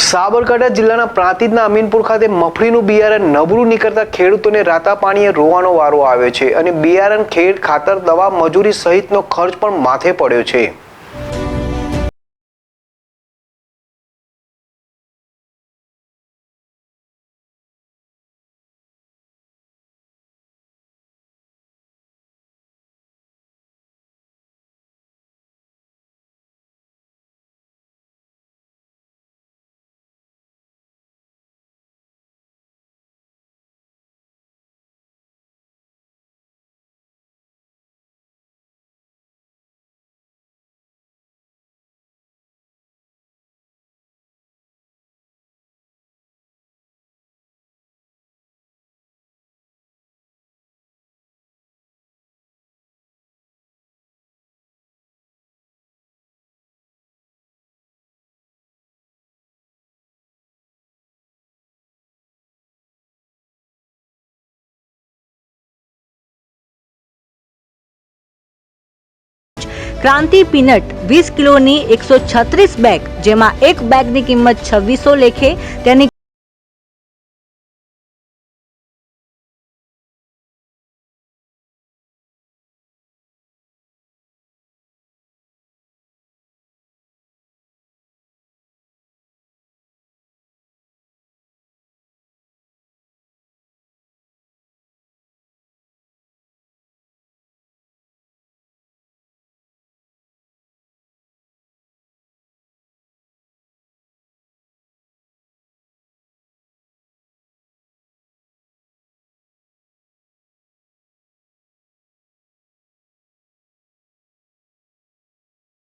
સાબરકાંઠા જિલ્લાના પ્રાંતિજના અમીનપુર ખાતે મગફળીનું બિયારણ નબળું નીકળતા ખેડૂતોને રાતા પાણીએ રોવાનો વારો આવ્યો છે અને બિયારણ, ખેડ, ખાતર, દવા, મજૂરી સહિતનો ખર્ચ પણ માથે પડ્યો છે। क्रांति पीनट 20 किलोनी 136 બેગ, જેમાં એક બેગની કિંમત 2600 લેખે તેની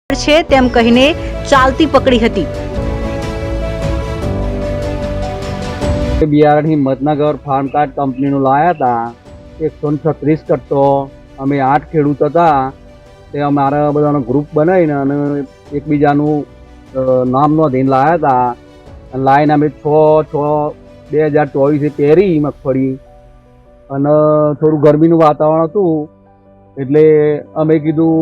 છે તેમ કહીને ચાલતી પકડી હતી। બિયારણ હિંમતનગર ફાર્મકાર્ડ કંપનીનું લાયા હતા। 136 કટ્ટો અમે 8 ખેડૂત હતા તે અમારા બધાનો ગ્રુપ બનાવીને અને એકબીજાનું નામ નોંધીને લાયા હતા। લાઈને અમે 6/6/2024 પહેરી મગફળી અને થોડું ગરમીનું વાતાવરણ હતું એટલે અમે કીધું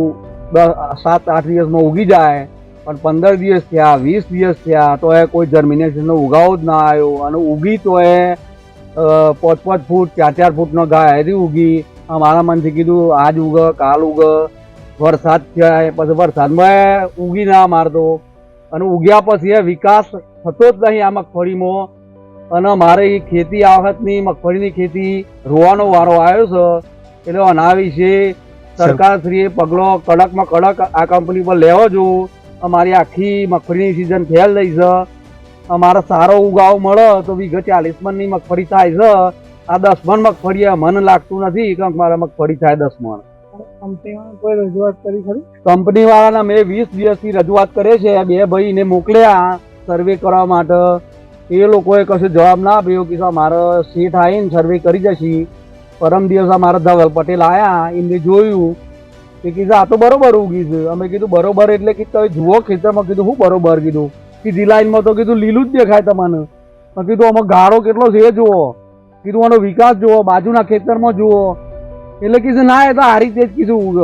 7-8 દિવસમાં ઉગી જાય, પણ 15 દિવસ થયા, 20 દિવસ થયા તો એ કોઈ જર્મિનેશનનો ઉગાવો જ ના આવ્યો અને ઉગી તો એ 5-5 ફૂટ 4-4 ફૂટનો ગાય હજી ઉગી। અમારા મનથી કીધું આજ ઉગ, કાલ ઉગ, વરસાદ થાય પછી વરસાદમાં ઉગી ના મારતો અને ઉગ્યા પછી એ વિકાસ થતો જ નહીં આ મગફળીમાં અને અમારે ખેતી આ વખતની મગફળીની ખેતી રોવાનો વારો આવ્યો છે। એટલે આના વિશે સરકારશ્રીએ પગલો કડકમાં કડક આ કંપની પર લેવો જોઈએ। અમારી આખી મગફળીની સિઝન ફેલ થઈ છે। અમારે સારો ઉગાવ મળે તો વીઘે 40 મણની મગફળી થાય છે। આ 10 મણ મગફળી મને લાગતું નથી કે મારા મગફળી થાય 10 મણ। કંપનીમાં કોઈ રજૂઆત કરી ખરી? કંપની વાળાને મેં 20 દિવસથી રજૂઆત કરે છે। 2 ભાઈને મોકલ્યા સર્વે કરવા માટે, એ લોકોએ કશું જવાબ ના આપ્યો કે અમારે સેટ આવીને સર્વે કરી જશે। પરમ દિવસ અમારા ધવલ પટેલ આવ્યા, એમને જોયું કે કીધું આ તો બરોબર ઉગી છે। અમે કીધું બરોબર એટલે કે તમે જુઓ ખેતરમાં। કીધું હું બરોબર? કીધું સીધી લાઈનમાં તો કીધું લીલું જ દેખાય તમને। કીધું આમાં ગાળો કેટલો છે એ જુઓ, કીધું આનો વિકાસ જુઓ, બાજુના ખેતરમાં જુઓ। એટલે કીધું ના એ તો આ રીતે જ કીધું ઉગ।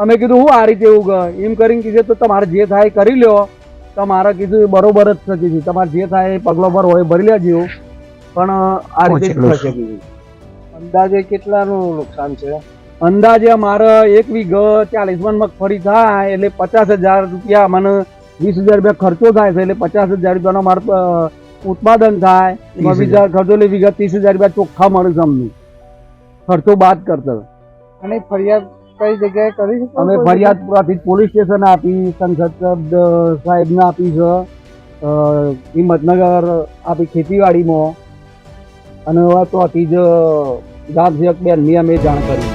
અમે કીધું હું આ રીતે ઉગ એમ કરીને કીધું તો તમારે જે થાય કરી લો, તમારે કીધું બરોબર જ છે। કીધું તમારે જે થાય એ પગલો પર હોય ભરી લેજો, પણ આ રીતે જ થશે। કીધું અંદાજે કેટલાનું નુકસાન છે? અંદાજે અમારે 1 વીઘે 40 મણ મગફળી થાય એટલે 50,000 રૂપિયા, મને 20,000 રૂપિયા ખર્ચો થાય છે એટલે 50,000 રૂપિયાનો મારે ઉત્પાદન થાય। બીજા ખર્ચો એટલે વીઘા 30,000 રૂપિયા ચોખ્ખા મળે છે અમને ખર્ચો બાદ કરતા। અને ફરિયાદ કઈ જગ્યાએ કરી છે? અમે ફરિયાદ પોલીસ સ્ટેશન આપી, સંસદ સાહેબને આપી છે, હિંમતનગર આપી ખેતીવાડીમાં, અને તો જ ગામ સેવક બેનની અમે જાણ કરી।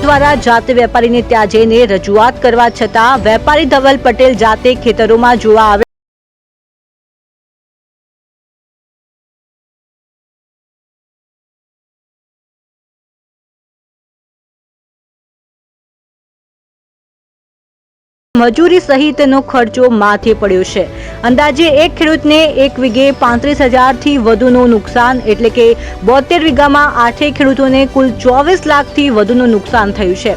દ્વારા જાતે વેપારીને ત્યાં જઈને રજૂઆત કરવા છતાં વેપારી ધવલ પટેલ જાતે ખેતરોમાં જોવા આવે મજૂરી સહિતનો ખર્ચો માથે પડ્યો છે। અંદાજે એક ખેડૂતને એક વીઘે 35,000 થી વધુનું નુકસાન, એટલે કે 72 વીઘામાં 8 ખેડૂતોને કુલ 24 લાખથી વધુનું નુકસાન થયું છે।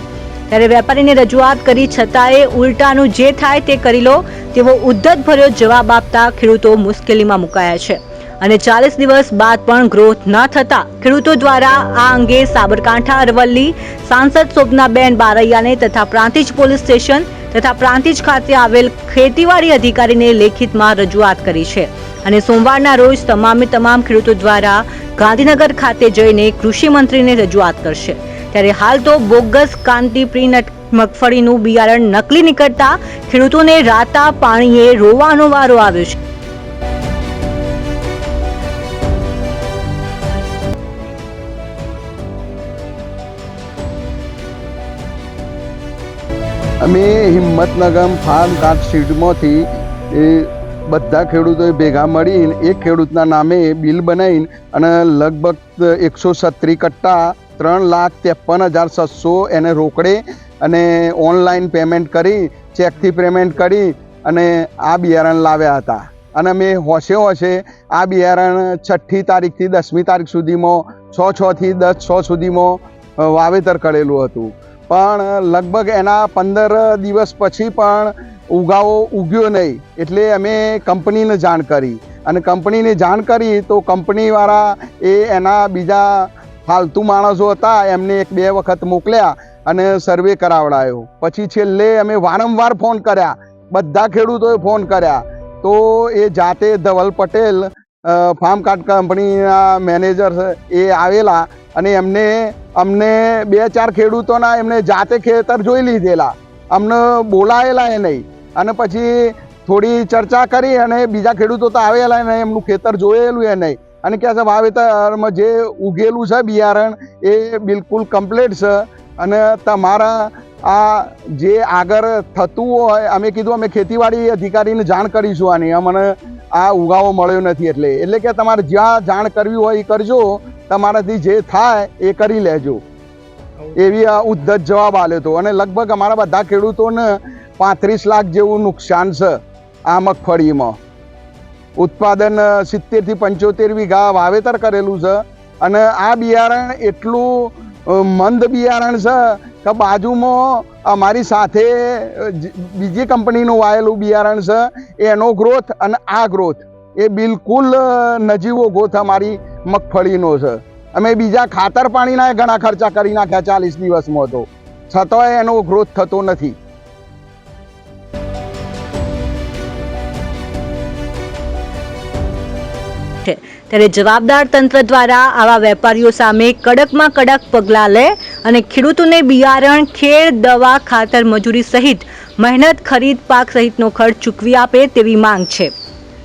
ત્યારે વેપારીને રજૂઆત કરી છતાંય ઉલટાનું જે થાય તે કરી લો તેવો ઉદ્ધતભર્યો જવાબ આપતા ખેડૂતો મુશ્કેલીમાં મુકાયા છે અને 40 દિવસ બાદ પણ ગ્રોથ ન થતા ખેડૂતો દ્વારા આ અંગે સાબરકાંઠા અરવલ્લી સાંસદ શોભનાબેન બારૈયાને તથા પ્રાંતિજ પોલીસ સ્ટેશન તથા પ્રાંતિજ ખાતે આવેલ ખેતીવાડી અધિકારીને લેખિતમાં રજૂઆત કરી છે અને સોમવારના રોજ તમામ ખેડૂતો દ્વારા ગાંધીનગર ખાતે જઈને કૃષિ મંત્રીને રજૂઆત કરશે। ત્યારે હાલ તો બોગસ કાંતિ પ્રી મગફળીનું બિયારણ નકલી નીકળતા ખેડૂતોને રાતા પાણીએ રોવાનો વારો આવ્યો છે। અમે હિંમતનગર ફાર્મ કાર્ડ સીડમાંથી એ બધા ખેડૂતોએ ભેગા મળીને એક ખેડૂતના નામે બિલ બનાવીને અને લગભગ 137 કટ્ટા 3,53,700 એને રોકડે અને ઓનલાઈન પેમેન્ટ કરી ચેકથી પેમેન્ટ કરી અને આ બિયારણ લાવ્યા હતા અને અમે હોશે આ બિયારણ 6મી તારીખથી 10મી તારીખ સુધીમાં 6 થી 10 સુધીમાં વાવેતર કરેલું હતું, પણ લગભગ એના 15 દિવસ પછી પણ ઉગાવો ઉગ્યો નહીં એટલે અમે કંપનીને જાણ કરી અને કંપનીને જાણ કરી તો કંપનીવાળા એના બીજા ફાલતુ માણસો હતા એમને 1-2 વખત મોકલ્યા અને સર્વે કરાવડાયો। પછી છેલ્લે અમે વારંવાર ફોન કર્યા, બધા ખેડૂતોએ ફોન કર્યા તો એ જાતે ધવલ પટેલ ફાર્મ કાર્ડ કંપનીના મેનેજર એ આવેલા અને અમને 2-4 ખેડૂતોના એમને જાતે ખેતર જોઈ લીધેલા, અમને બોલાયેલા એ નહીં અને પછી થોડી ચર્ચા કરી અને બીજા ખેડૂતો તો આવેલા નહીં, એમનું ખેતર જોયેલું એ નહીં અને કહે છે વાવેતરમાં જે ઉગેલું છે બિયારણ એ બિલકુલ કમ્પ્લીટ છે અને તમારા આ જે આગળ થતું હોય અમે કીધું અમે ખેતીવાડી અધિકારીને જાણ કરીશું આની, અમને આ ઉગાવો મળ્યો નથી એટલે કે તમારે જ્યાં જાણ કરવી હોય એ કરજો, તમારાથી જે થાય એ કરી લેજો એવી આ ઉદ્ધત જવાબ આપ્યો હતો અને લગભગ અમારા બધા ખેડૂતોને 35 લાખ જેવું નુકસાન છે આ મગફળીમાં। ઉત્પાદન 70 થી 75 વીઘા વાવેતર કરેલું છે અને આ બિયારણ એટલું મંદ બિયારણ છે કે બાજુમાં અમારી સાથે બીજી કંપનીનું વાયેલું બિયારણ છે એનો ગ્રોથ અને આ ગ્રોથ એ બિલકુલ નજીવો ગ્રોથ અમારી મગફળીનો છે। અમે બીજા ખાતર પાણીના ઘણા ખર્ચા કરી નાખ્યા 40 દિવસમાં તો છતાંય એનો ગ્રોથ થતો નથી। ત્યારે જવાબદાર તંત્ર દ્વારા આવા વેપારીઓ સામે કડકમાં કડક પગલાં લે અને ખેડૂતોને બિયારણ, ખેડ, દવા, ખાતર, મજૂરી સહિત મહેનત, ખરીદ, પાક સહિતનો ખર્ચ ચૂકવી આપે તેવી માંગ છે।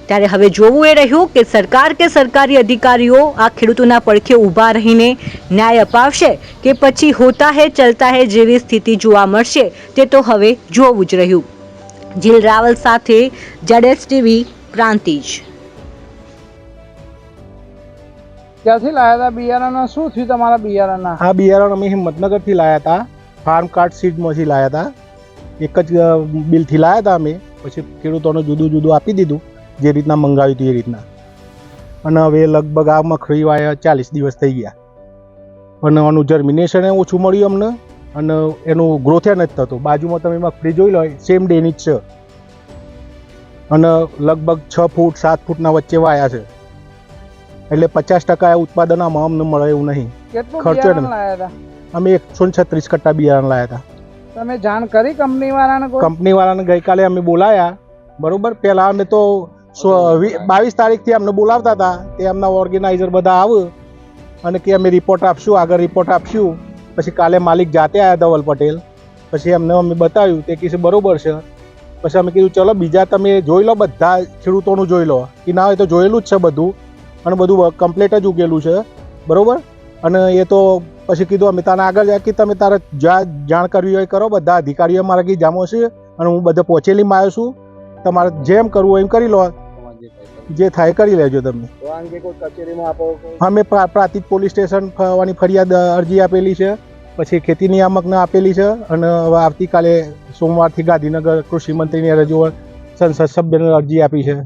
ત્યારે હવે જોવું એ રહ્યું કે સરકાર કે સરકારી અધિકારીઓ આ ખેડૂતોના પડખે ઊભા રહીને ન્યાય અપાવશે કે પછી હોતા હે ચલતા હે જેવી સ્થિતિ જોવા મળશે તે તો હવે જોવું જ રહ્યું। જીલ રાવલ સાથે ZSTV પ્રાંતિજ। ક્યાંથી લાયા હતા બિયારણ? શું થયું તમારા બિયારણના? આ બિયારણ અમે હિંમતનગરથી લાયા હતા, ફાર્મ કાર્ડ સીડમાંથી લાયા હતા, એક જ બિલથી લાયા હતા અમે, પછી ખેડૂતોને જુદું જુદું આપી દીધું જે રીતના મંગાવ્યું હતું એ રીતના અને હવે લગભગ આ મગફળી વાયા 40 દિવસ થઈ ગયા અને આનું જર્મિનેશન ઓછું મળ્યું અમને અને એનું ગ્રોથ નથી થતો। બાજુમાં તમે મગફળી જોઈ લો સેમ ડેની જ છે અને લગભગ 6 ફૂટ 7 ફૂટના વચ્ચે વાયા છે એટલે 50% ઉત્પાદન આમાં અમને મળે એવું નહીં। કેટલું ખર્ચો બિયારણ લાયા હતા? અમે 136 કટ્ટા બિયારણ લાયા હતા। તમે જાણ કરી કંપનીવાળાને? કંપનીવાળાને ગઈકાલે અમે બોલાયા, બરોબર। પહેલાં અમે તો 22 તારીખથી અમને બોલાવતા હતા, તે એમના ઓર્ગેનાઇઝર બધા આવે અને કે અમે રિપોર્ટ આપશું, આગળ રિપોર્ટ આપશું। પછી કાલે માલિક જાતે આવ્યા ધવલ પટેલ, પછી એમને અમે બતાવ્યું, તે કીધું બરોબર છે। પછી અમે કીધું ચલો બીજા તમે જોઈ લો, બધા ખેડૂતોનું જોઈ લો કે ના હોય તો જોયેલું જ છે બધું અને બધું કમ્પ્લીટ જ ઉગેલું છે, બરોબર। અને એ તો પછી કીધું અમે તને આગળ જાય કે તમે તારે જ્યાં જાણ કરવી હોય કરો, બધા અધિકારીઓ મારા ગી જામો છે અને હું બધે પહોંચેલીમાં આવ્યો છું, તમારે જેમ કરવું હોય એમ કરી લો, જે થાય કરી લેજો તમે। અમે પ્રાંતિજ પોલીસ સ્ટેશન ની ફરિયાદ અરજી આપેલી છે, પછી ખેતી નિયામકને આપેલી છે અને હવે આવતીકાલે સોમવારથી ગાંધીનગર કૃષિ મંત્રીને રજૂઆત સંસદ સભ્યને અરજી આપી છે।